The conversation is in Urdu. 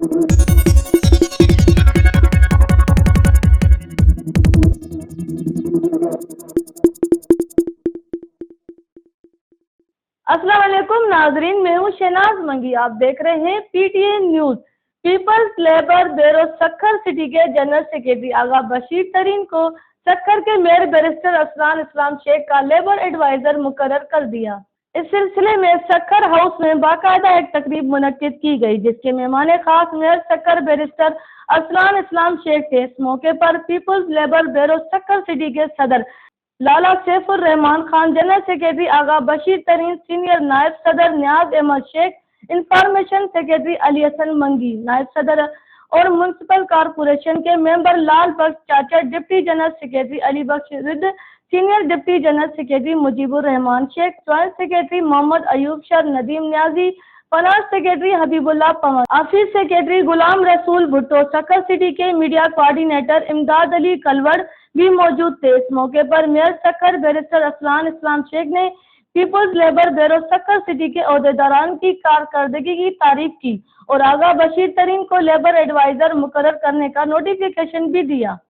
السلام علیکم ناظرین، میں ہوں شہناز منگی، آپ دیکھ رہے ہیں P T A news. Peoples labour bureau Sukkur city کے جنرل سیکرٹری آغا بشیر ترین کو سکھر کے میئر بیرسٹر ارسلان اسلام شیخ کا لیبر ایڈوائزر مقرر کر دیا۔ اس سلسلے میں سکھر ہاؤس میں باقاعدہ ایک تقریب منعقد کی گئی، جس کے مہمان خاص میئر سکھر بیرسٹر ارسلان اسلام شیخ تھے۔ اس موقع پر peoples labour bureau Sukkur city کے صدر Lala Saif ur-Rehman Khan, general secretary Agha Bashir Tareen, senior نائب صدر نیاز احمد شیخ، انفارمیشن سیکرٹری علی حسن منگی، نائب صدر اور میونسپل کارپوریشن کے ممبر Lal Bakhsh Chacha, deputy general secretary Ali Bakhsh رد، senior deputy general secretary Mujeeb ur-Rehman Sheikh, joint secretary Muhammad Ayub Shar, Nadeem Niazi, finance secretary Habib Ullah پون، office secretary Ghulam Rasool Bhutto, Sukkur city کے میڈیا کوارڈینیٹر امداد علی کلوڑ بھی موجود تھے۔ اس موقع پر میئر سکھر بیرسٹر ارسلان اسلام شیخ نے peoples labour bureau Sukkur city کے عہدیداران کی کارکردگی کی تعریف کی اور آغا بشیر ترین کو لیبر ایڈوائزر مقرر کرنے کا نوٹیفیکیشن بھی دیا۔